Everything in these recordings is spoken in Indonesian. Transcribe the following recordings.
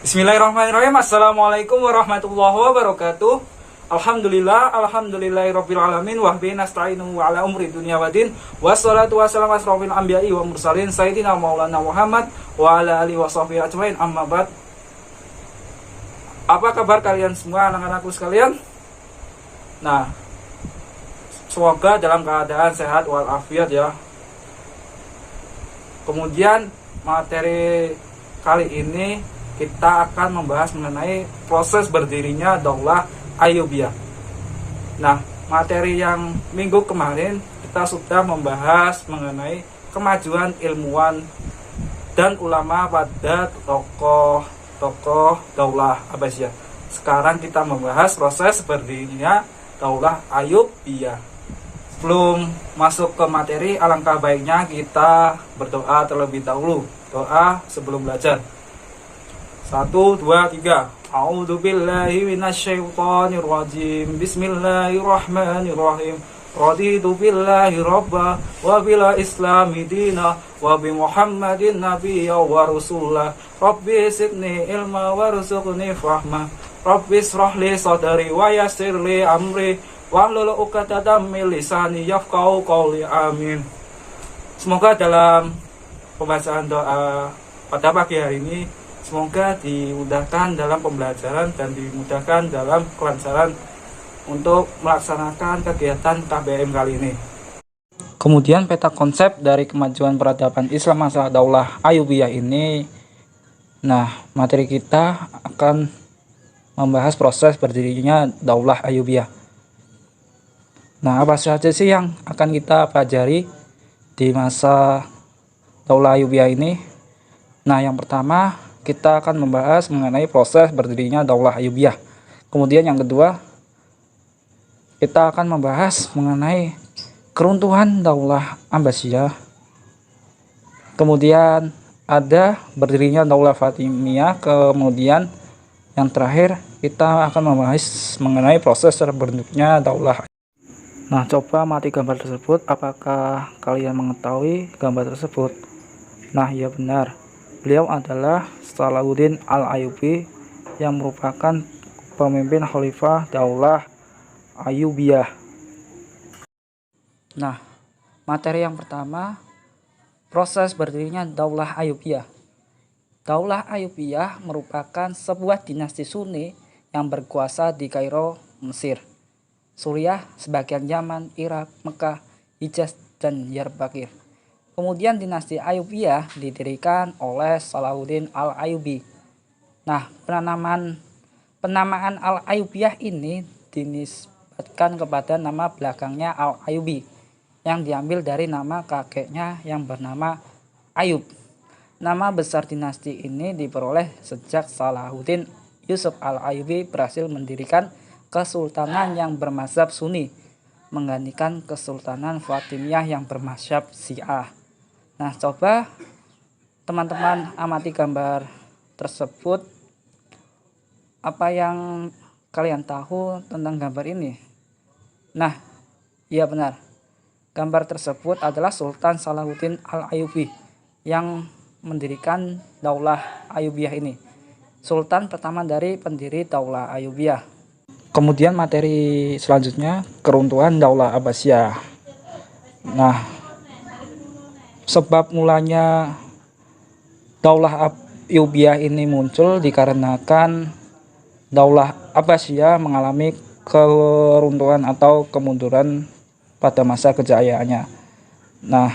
Bismillahirrahmanirrahim. Assalamualaikum warahmatullahi wabarakatuh. Alhamdulillahirabbil alamin wa bihi nasta'inu ala umri dunya waddin. Wassalatu wassalamu asrofil anbiya'i wa mursalin sayyidina maulana Muhammad wa ala alihi washabbihi ajmain. Amma ba'd. Apa kabar kalian semua anak-anakku sekalian? Nah, semoga dalam keadaan sehat walafiat ya. Kemudian materi kali ini kita akan membahas mengenai proses berdirinya Daulah Ayyubiyah. Nah, materi yang minggu kemarin kita sudah membahas mengenai kemajuan ilmuwan dan ulama pada tokoh Daulah Abbasiyah. Sekarang kita membahas proses berdirinya Daulah Ayyubiyah. Sebelum masuk ke materi, alangkah baiknya kita berdoa terlebih dahulu. Doa sebelum belajar. 1, 2, 3. A'udzubillahi minasyaitonirrajim. Bismillahirrahmanirrahim. Raditu billahi rabba wa bil islami dina wa bi Muhammadin nabiyya wa rasulah. Rabbi zidni ilma warzuqni fahma. Rabbi israh li sadri wa yassir li amri wahlul 'uqdatam min lisani yafqahu qawli. Amin. Semoga dalam pembacaan doa pada pagi hari ini semoga dimudahkan dalam pembelajaran dan dimudahkan dalam kelancaran untuk melaksanakan kegiatan KBM kali ini. Kemudian peta konsep dari kemajuan peradaban Islam masa Daulah Ayyubiyah ini. Nah, materi kita akan membahas proses berdirinya Daulah Ayyubiyah. Nah, apa saja sih yang akan kita pelajari di masa Daulah Ayyubiyah ini? Nah, yang pertama kita akan membahas mengenai proses berdirinya Daulah Ayyubiyah. Kemudian yang kedua, kita akan membahas mengenai keruntuhan Daulah Abbasiyah. Kemudian ada berdirinya Daulah Fatimiyah. Kemudian yang terakhir kita akan membahas mengenai proses terbentuknya Daulah. Nah, coba amati gambar tersebut. Apakah kalian mengetahui gambar tersebut? Nah, ya benar. Beliau adalah Salahuddin Al-Ayyubi yang merupakan pemimpin Khalifah Daulah Ayyubiyah. Nah, materi yang pertama, proses berdirinya Daulah Ayyubiyah. Daulah Ayyubiyah merupakan sebuah dinasti Sunni yang berkuasa di Kairo, Mesir, Suriah, sebagian Yaman, Irak, Mekah, Hijaz, dan Diyarbakir. Kemudian dinasti Ayyubiyah didirikan oleh Salahuddin Al-Ayyubi. Nah, penamaan Al-Ayyubiyah ini dinisbatkan kepada nama belakangnya Al-Ayyubi yang diambil dari nama kakeknya yang bernama Ayyub. Nama besar dinasti ini diperoleh sejak Salahuddin Yusuf Al-Ayyubi berhasil mendirikan kesultanan yang bermazhab Sunni, menggantikan kesultanan Fatimiyah yang bermazhab Syiah. Nah, coba teman-teman amati gambar tersebut. Apa yang kalian tahu tentang gambar ini? Nah, iya benar. Gambar tersebut adalah Sultan Salahuddin Al-Ayyubi yang mendirikan Daulah Ayyubiyah ini. Sultan pertama dari pendiri Daulah Ayyubiyah. Kemudian materi selanjutnya, keruntuhan Daulah Abbasiyah. Nah, sebab mulanya Daulah Ayyubiyah ini muncul dikarenakan Daulah Abbasiyah mengalami keruntuhan atau kemunduran pada masa kejayaannya. Nah,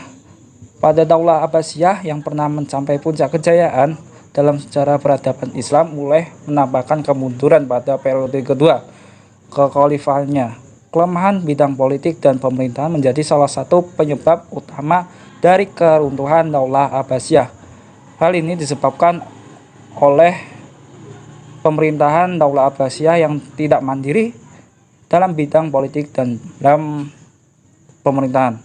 pada Daulah Abbasiyah yang pernah mencapai puncak kejayaan dalam sejarah peradaban Islam mulai menampakkan kemunduran pada periode kedua kekhalifahannya. Kelemahan bidang politik dan pemerintahan menjadi salah satu penyebab utama dari keruntuhan Daulah Abbasiyah. Hal ini disebabkan oleh pemerintahan Daulah Abbasiyah yang tidak mandiri dalam bidang politik dan dalam pemerintahan.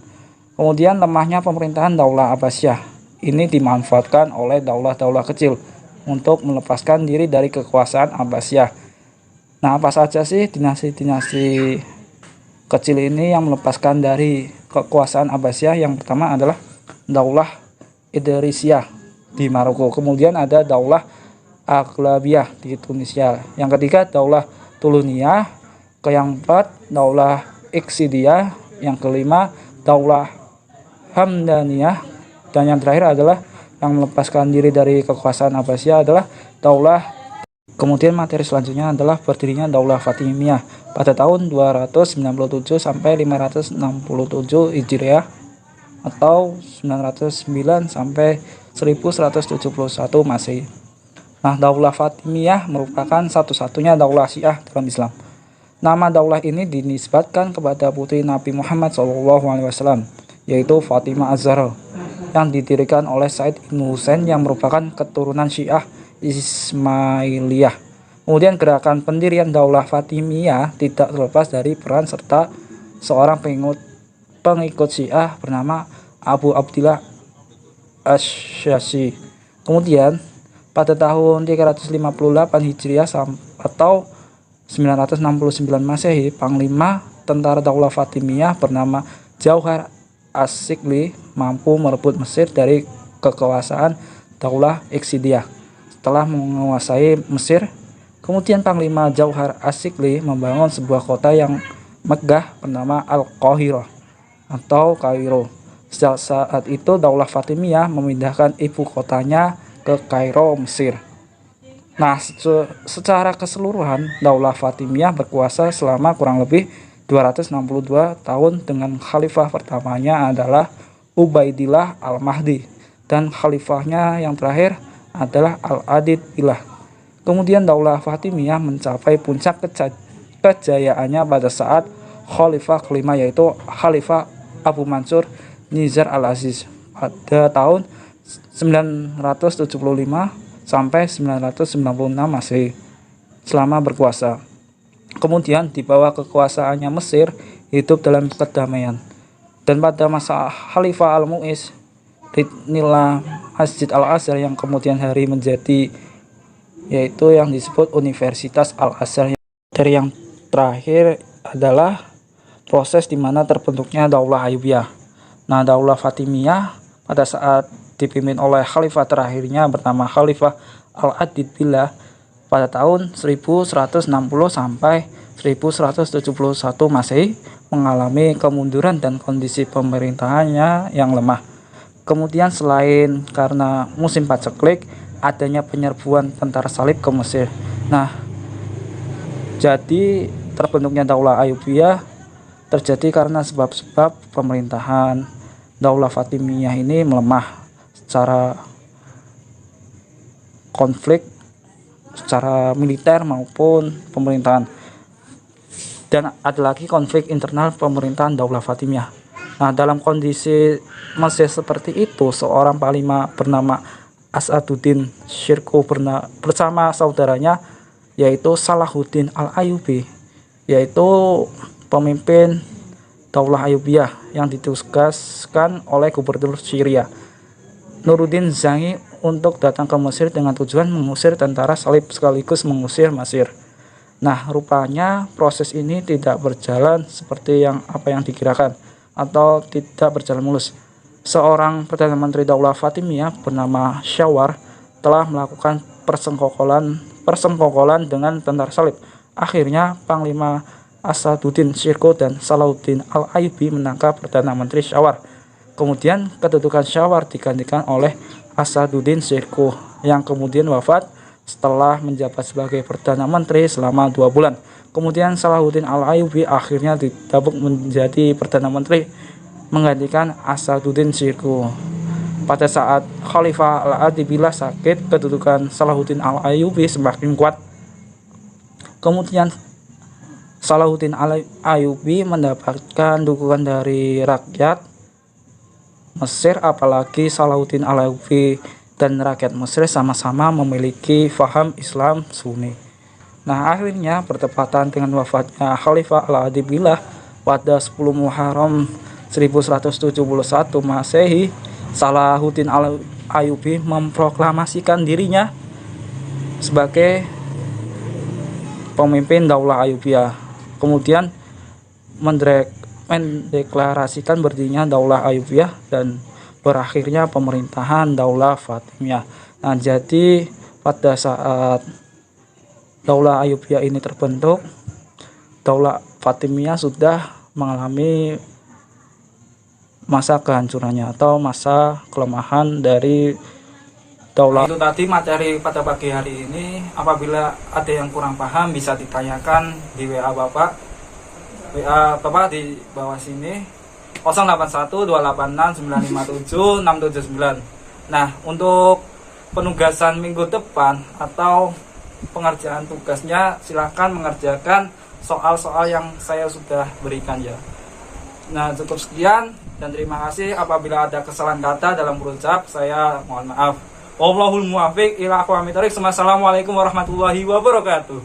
Kemudian lemahnya pemerintahan Daulah Abbasiyah ini dimanfaatkan oleh daulah-daulah kecil untuk melepaskan diri dari kekuasaan Abbasiyah. Nah, apa saja sih dinasti-dinasti kecil ini yang melepaskan dari kekuasaan Abbasiyah? Yang pertama adalah Daulah Idrisiyah di Maroko. Kemudian ada Daulah Aghlabiyah di Tunisia. Yang ketiga Daulah Tuluniyah. Yang keempat Daulah Iksidiyah. Yang kelima Daulah Hamdaniyah. Dan yang terakhir adalah yang melepaskan diri dari kekuasaan Abbasiyah adalah Daulah. Kemudian materi selanjutnya adalah berdirinya Daulah Fatimiyah pada tahun 297 sampai 567 Hijriah atau 909 sampai 1171 Masehi. Nah, Daulah Fatimiyah merupakan satu-satunya daulah Syiah dalam Islam. Nama daulah ini dinisbatkan kepada putri Nabi Muhammad SAW, yaitu Fatimah Az-Zahra, yang didirikan oleh Said Ibn Husain yang merupakan keturunan Syiah Ismailiyah. Kemudian gerakan pendirian Daulah Fatimiyah tidak terlepas dari peran serta seorang pengikut Syiah bernama Abu Abdillah Asy-Syazi. Kemudian pada tahun 358 Hijriah atau 969 Masehi, Panglima tentara Daulah Fatimiyah bernama Jauhar As-Sikli mampu merebut Mesir dari kekuasaan Daulah Iksidiyah. Setelah menguasai Mesir, kemudian Panglima Jauhar As-Sikli membangun sebuah kota yang megah bernama Al-Qahirah atau Kairo. Sejak saat itu Daulah Fatimiyah memindahkan ibu kotanya ke Kairo, Mesir. Nah, secara keseluruhan Daulah Fatimiyah berkuasa selama kurang lebih 262 tahun dengan khalifah pertamanya adalah Ubaidillah Al-Mahdi dan khalifahnya yang terakhir adalah Al-Adid Billah. Kemudian Daulah Fatimiyah mencapai puncak kejayaannya pada saat khalifah kelima, yaitu Khalifah Abu Mansur Nizar Al-Aziz pada tahun 975 sampai 996 Masehi selama berkuasa. Kemudian di bawah kekuasaannya Mesir hidup dalam kedamaian. Dan pada masa Khalifah Al-Mu'iz dibinilah Masjid Al-Azhar yang kemudian hari menjadi yaitu yang disebut Universitas Al-Azhar. Dari yang terakhir adalah proses di mana terbentuknya Daulah Ayyubiyah. Nah, Daulah Fatimiyah pada saat dipimpin oleh khalifah terakhirnya bernama Khalifah Al-Adid Billah pada tahun 1160 sampai 1171 Masehi mengalami kemunduran dan kondisi pemerintahannya yang lemah. Kemudian selain karena musim paceklik, adanya penyerbuan tentara salib ke Mesir. Nah, jadi terbentuknya Daulah Ayyubiyah terjadi karena sebab-sebab pemerintahan Daulah Fatimiyah ini melemah secara konflik secara militer maupun pemerintahan, dan ada lagi konflik internal pemerintahan Daulah Fatimiyah. Nah, dalam kondisi Mesir seperti itu, seorang panglima bernama Asaduddin Syirko bersama saudaranya yaitu Salahuddin Al-Ayyubi, yaitu pemimpin Daulah Ayyubiyah yang ditugaskan oleh gubernur Syria Nuruddin Zangi untuk datang ke Mesir dengan tujuan mengusir tentara salib sekaligus mengusir Mesir. Nah, rupanya proses ini tidak berjalan seperti yang dikirakan atau tidak berjalan mulus. Seorang Perdana Menteri Daulah Fatimiyah bernama Syawar telah melakukan persekongkolan dengan tentara salib. Akhirnya Panglima Asaduddin Syirko dan Salahuddin Al-Ayyubi menangkap Perdana Menteri Syawar. Kemudian kedudukan Syawar digantikan oleh Asaduddin Syirko yang kemudian wafat setelah menjabat sebagai Perdana Menteri selama 2 bulan. Kemudian Salahuddin Al-Ayyubi akhirnya didapuk menjadi Perdana Menteri menggantikan Asaduddin Syirko. Pada saat Khalifah Al-Adid Billah sakit, kedudukan Salahuddin Al-Ayyubi semakin kuat. Kemudian Salahuddin Al-Ayyubi mendapatkan dukungan dari rakyat Mesir, apalagi Salahuddin Al-Ayyubi dan rakyat Mesir sama-sama memiliki faham Islam Sunni. Nah, akhirnya bertepatan dengan wafatnya Khalifah Al-Adid Billah pada 10 Muharram 1171 Masehi, Salahuddin Al-Ayyubi memproklamasikan dirinya sebagai pemimpin Daulah Ayyubiyah. Kemudian mendeklarasikan berdirinya Daulah Ayyubiyah dan berakhirnya pemerintahan Daulah Fatimiyah. Nah, jadi pada saat Daulah Ayyubiyah ini terbentuk, Daulah Fatimiyah sudah mengalami masa kehancurannya atau masa kelemahan dari Daulah. Itu tadi materi pada pagi hari ini. Apabila ada yang kurang paham bisa ditanyakan di WA Bapak. WA Bapak di bawah sini 081286957679. Nah, untuk penugasan minggu depan atau pengerjaan tugasnya silakan mengerjakan soal-soal yang saya sudah berikan ya. Nah, cukup sekian dan terima kasih. Apabila ada kesalahan kata dalam berucap, saya mohon maaf. Wallahul muwaffiq ila aqwamit thoriq. Wassalamualaikum warahmatullahi wabarakatuh.